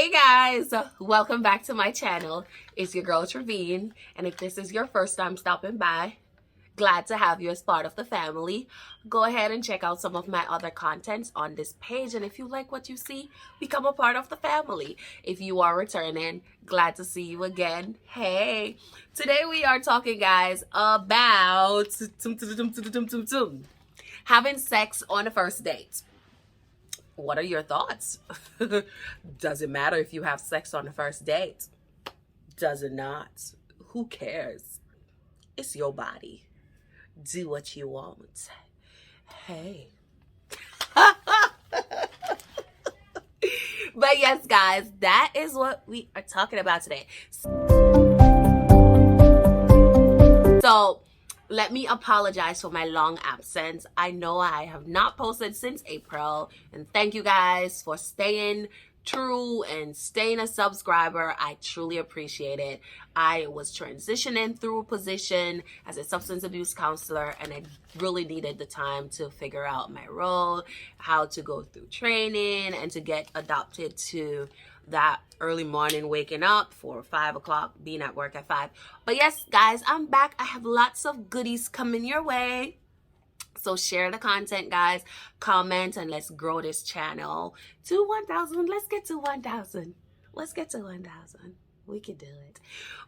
Hey guys, welcome back to my channel. It's your girl Travine, and if this is your first time stopping by, glad to have you as part of the family. Go ahead and check out some of my other contents on this page, and if you like what you see, become a part of the family. If you are returning, glad to see you again. Hey, today we are talking, guys, about having sex on a first date. What are your thoughts? Does it matter if you have sex on the first date? Does it not? Who cares? It's your body. Do what you want. Hey. But yes, guys, that is what we are talking about today. So, let me apologize for my long absence. I know I have not posted since April, and thank you guys for staying true and staying a subscriber. I truly appreciate it. I was transitioning through a position as a substance abuse counselor, and I really needed the time to figure out my role, how to go through training, and to get adopted to that early morning waking up for 5 o'clock, being at work at 5. But yes, guys, I'm back. I have lots of goodies coming your way. So share the content, guys. Comment, and let's grow this channel to 1,000. Let's get to 1,000. Let's get to 1,000. We can do it.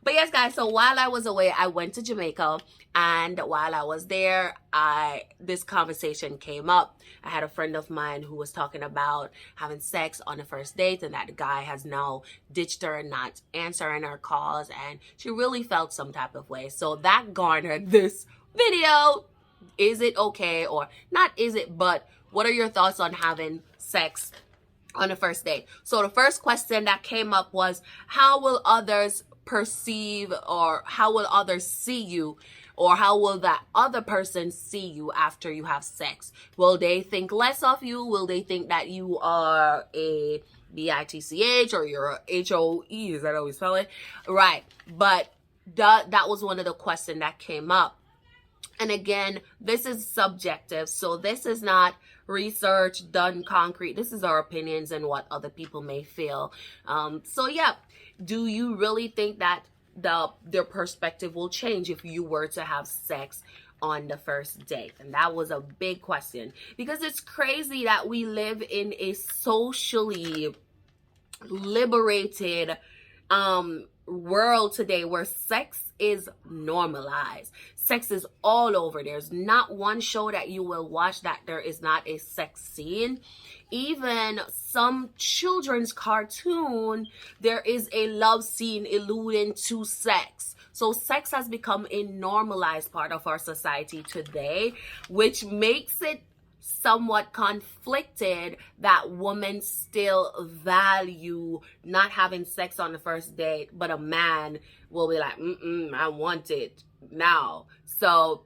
But yes, guys, so while I was away, I went to Jamaica, and while I was there, this conversation came up. I had a friend of mine who was talking about having sex on the first date, and that guy has now ditched her and not answering her calls, and she really felt some type of way. So that garnered this video. Is it okay, or not is it, but what are your thoughts on having sex on the first date? So the first question that came up was, how will others perceive, or how will others see you, or how will that other person see you after you have sex? Will they think less of you? Will they think that you are a bitch, or you're a HOE? Is that how we spell it? Right. But that was one of the questions that came up. And again, this is subjective, so this is not research done concrete. This is our opinions and what other people may feel. So yeah, do you really think that their perspective will change if you were to have sex on the first date? And that was a big question, because it's crazy that we live in a socially liberated world today where sex is normalized. Sex is all over. There's not one show that you will watch that there is not a sex scene. Even some children's cartoon, there is a love scene alluding to sex. So sex has become a normalized part of our society today, which makes it somewhat conflicted that women still value not having sex on the first date, but a man will be like, I want it now. So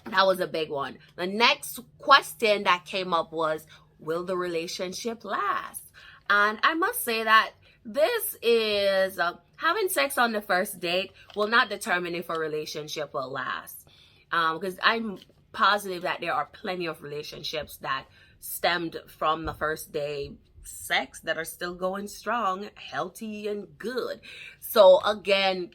that was a big one. The next question that came up was, will the relationship last? And I must say that this is having sex on the first date will not determine if a relationship will last, because I'm positive that there are plenty of relationships that stemmed from the first day sex that are still going strong, healthy, and good. So again,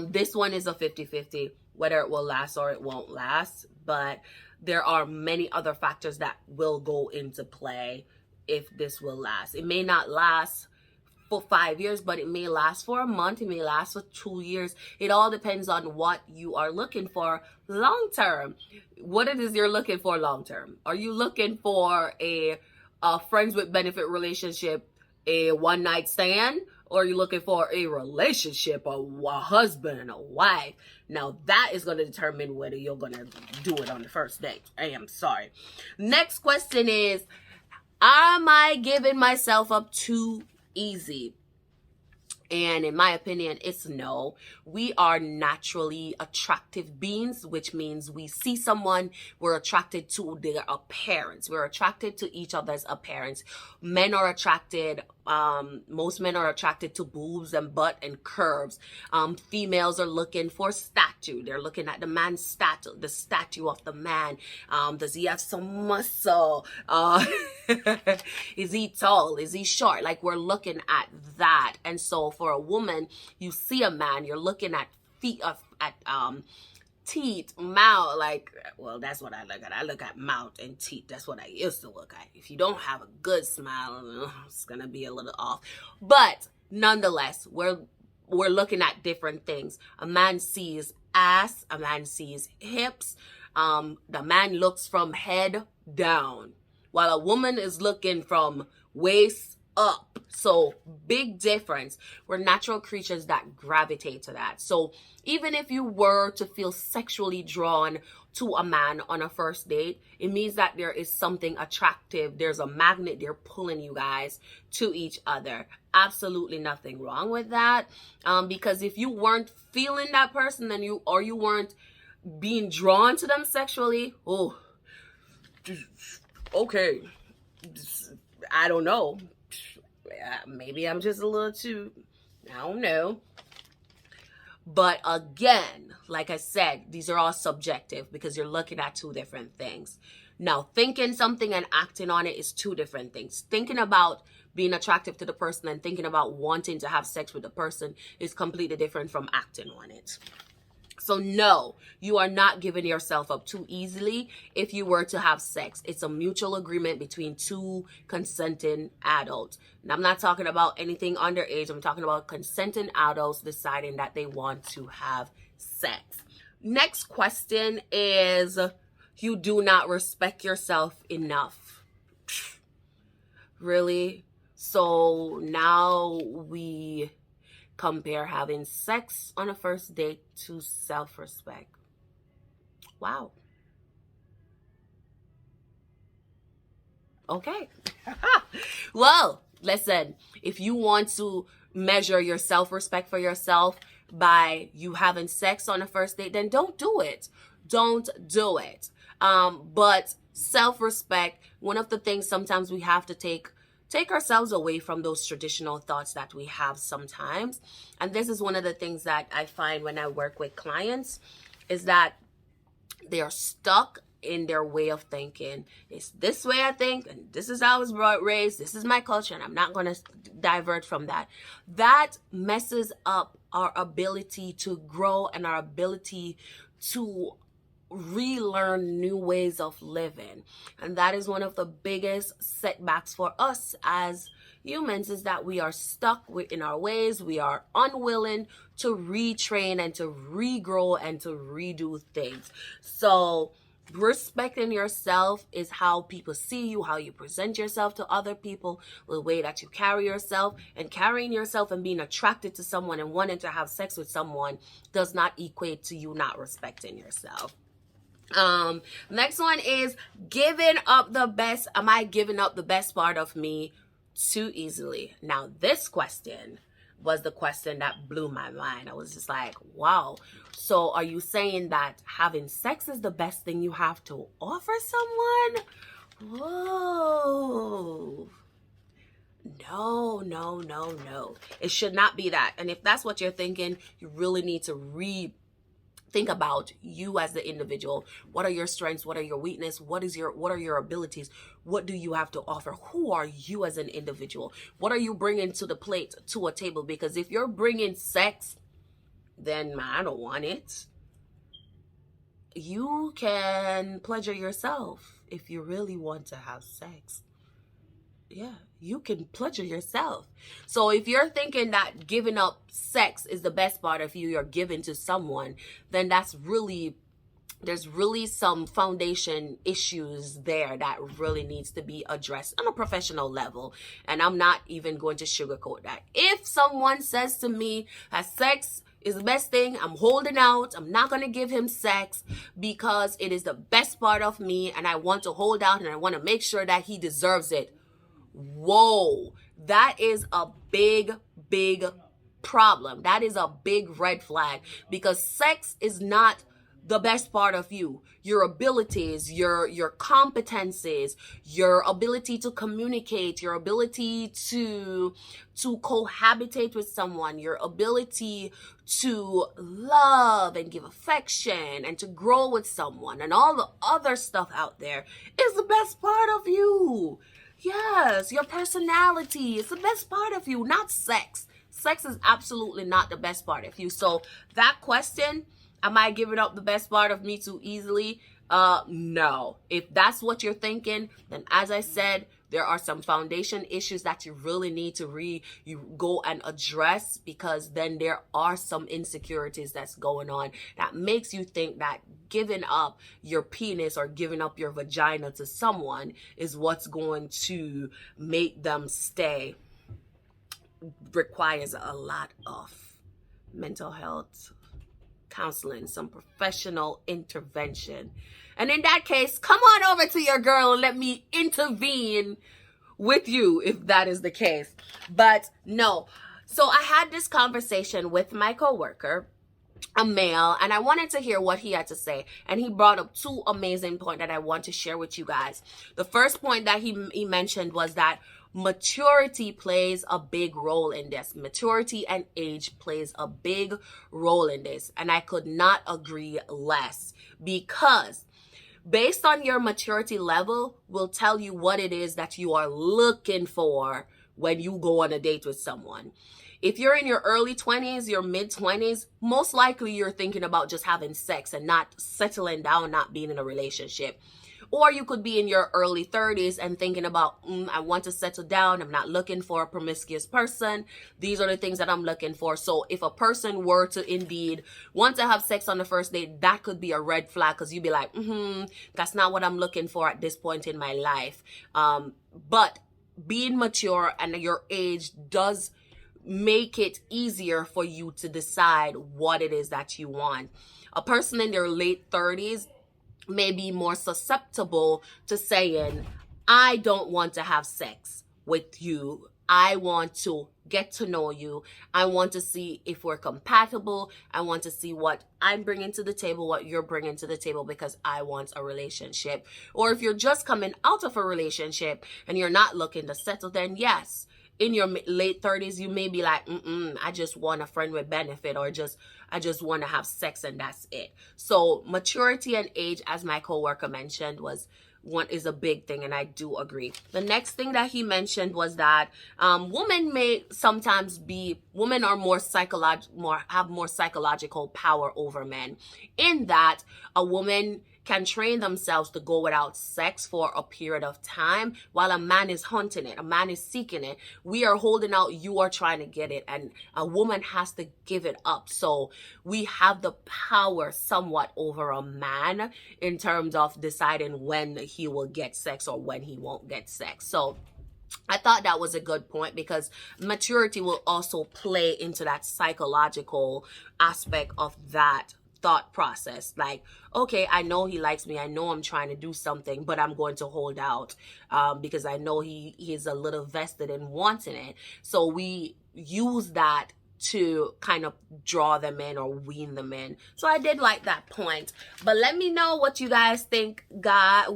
this one is a 50-50, whether it will last or it won't last. But there are many other factors that will go into play if this will last. It may not last for 5 years, but it may last for a month. It may last for 2 years. It all depends on what you are looking for long term. What it is you're looking for long term. Are you looking for a friends with benefit relationship, a one night stand, or are you looking for a relationship, a husband and a wife? Now that is going to determine whether you're going to do it on the first date. I am sorry. Next question is, am I giving myself up too easy? And in my opinion, it's no. We are naturally attractive beings, which means we see someone, we're attracted to their appearance. We're attracted to each other's appearance. Men are attracted, most men are attracted to boobs and butt and curves. Females are looking for statue. They're looking at the man's statue, the statue of the man. Does he have some muscle? Is he tall? Is he short? Like, we're looking at that. And so for a woman, you see a man, you're looking at feet of at teeth, mouth. Like, well, that's what I look at. I look at mouth and teeth. That's what I used to look at. If you don't have a good smile, it's gonna be a little off. But nonetheless, we're looking at different things. A man sees ass, a man sees hips. The man looks from head down, while a woman is looking from waist up. So big difference. We're natural creatures that gravitate to that. So even if you were to feel sexually drawn to a man on a first date, it means that there is something attractive. There's a magnet. They're pulling you guys to each other. Absolutely nothing wrong with that. Because if you weren't feeling that person, then you weren't being drawn to them sexually, oh, okay, I don't know. Maybe I'm just a little too, I don't know. But again, like I said, these are all subjective because you're looking at two different things. Now, thinking something and acting on it is two different things. Thinking about being attractive to the person and thinking about wanting to have sex with the person is completely different from acting on it. So no, you are not giving yourself up too easily if you were to have sex. It's a mutual agreement between two consenting adults. And I'm not talking about anything underage. I'm talking about consenting adults deciding that they want to have sex. Next question is, you do not respect yourself enough. Really? So now we compare having sex on a first date to self-respect. Wow. Okay. Well, listen, if you want to measure your self-respect for yourself by you having sex on a first date, then don't do it. Don't do it. But self-respect, one of the things sometimes we have to take ourselves away from those traditional thoughts that we have sometimes. And this is one of the things that I find when I work with clients, is that they are stuck in their way of thinking. It's this way I think, and this is how I was raised, this is my culture, and I'm not going to divert from that. That messes up our ability to grow and our ability to relearn new ways of living. And that is one of the biggest setbacks for us as humans, is that we are stuck in our ways. We are unwilling to retrain and to regrow and to redo things. So respecting yourself is how people see you, how you present yourself to other people, the way that you carry yourself. And carrying yourself and being attracted to someone and wanting to have sex with someone does not equate to you not respecting yourself. Next one is giving up the best. Am I giving up the best part of me too easily? Now, this question was the question that blew my mind. I was just like, wow. So are you saying that having sex is the best thing you have to offer someone? Whoa. No. It should not be that. And if that's what you're thinking, you really need to think about you as the individual. What are your strengths? What are your weaknesses? What are your abilities? What do you have to offer? Who are you as an individual? What are you bringing to the plate, to a table? Because if you're bringing sex, then I don't want it. You can pleasure yourself if you really want to have sex. Yeah, you can pleasure yourself. So if you're thinking that giving up sex is the best part of you, you're giving to someone, then there's really some foundation issues there that really needs to be addressed on a professional level. And I'm not even going to sugarcoat that. If someone says to me that sex is the best thing, I'm holding out. I'm not going to give him sex because it is the best part of me and I want to hold out and I want to make sure that he deserves it. Whoa, that is a big problem. That is a big red flag, because sex is not the best part of you. Your abilities, your competencies, your ability to communicate, your ability to cohabitate with someone, your ability to love and give affection and to grow with someone and all the other stuff out there is the best part of you. Yes, your personality is the best part of you, not sex. Sex is absolutely not the best part of you. So that question, am I giving up the best part of me too easily? No. If that's what you're thinking, then as I said, there are some foundation issues that you really need to you go and address, because then there are some insecurities that's going on that makes you think that giving up your penis or giving up your vagina to someone is what's going to make them stay. Requires a lot of mental health counseling, some professional intervention. And in that case, come on over to your girl and let me intervene with you if that is the case. But no. So I had this conversation with my coworker, a male, and I wanted to hear what he had to say. And he brought up two amazing points that I want to share with you guys. The first point that he mentioned was that maturity plays a big role in this. Maturity and age plays a big role in this. And I could not agree less, because based on your maturity level will tell you what it is that you are looking for when you go on a date with someone. If you're in your early 20s, your mid 20s, most likely you're thinking about just having sex and not settling down, not being in a relationship. Or you could be in your early 30s and thinking about, I want to settle down. I'm not looking for a promiscuous person. These are the things that I'm looking for. So if a person were to indeed want to have sex on the first date, that could be a red flag, because you'd be like, that's not what I'm looking for at this point in my life. But being mature and your age does make it easier for you to decide what it is that you want. A person in their late 30s may be more susceptible to saying, I don't want to have sex with you. I want to get to know you. I want to see if we're compatible. I want to see what I'm bringing to the table, what you're bringing to the table, because I want a relationship. Or if you're just coming out of a relationship and you're not looking to settle, then yes, in your late 30s, you may be like, I just want a friend with benefit, or I just want to have sex and that's it. So maturity and age, as my coworker mentioned, is a big thing, and I do agree. The next thing that he mentioned was that women are have more psychological power over men, in that a woman can train themselves to go without sex for a period of time, while a man is hunting it, a man is seeking it. We are holding out, you are trying to get it, and a woman has to give it up. So we have the power somewhat over a man in terms of deciding when he will get sex or when he won't get sex. So I thought that was a good point, because maturity will also play into that psychological aspect of that thought process. Like, okay, I know he likes me, I know I'm trying to do something, but I'm going to hold out because I know he is a little vested in wanting it. So we use that to kind of draw them in or wean them in. So I did like that point. But let me know what you guys think, down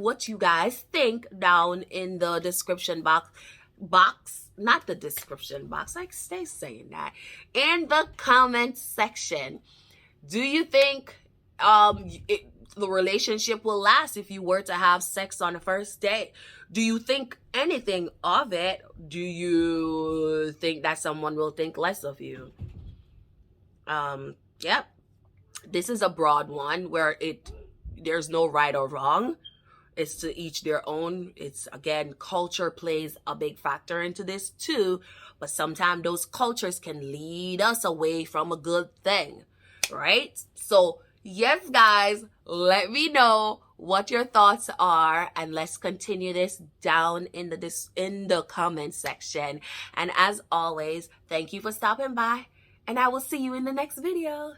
in the description box. Not the description box, I stay saying that, in the comment section. Do you think the relationship will last if you were to have sex on the first date? Do you think anything of it? Do you think that someone will think less of you? Yep. This is a broad one where there's no right or wrong. It's to each their own. It's, again, culture plays a big factor into this too. But sometimes those cultures can lead us away from a good thing. Right? So yes, guys, let me know what your thoughts are, and let's continue this down in the comment section. And as always, thank you for stopping by, and I will see you in the next video.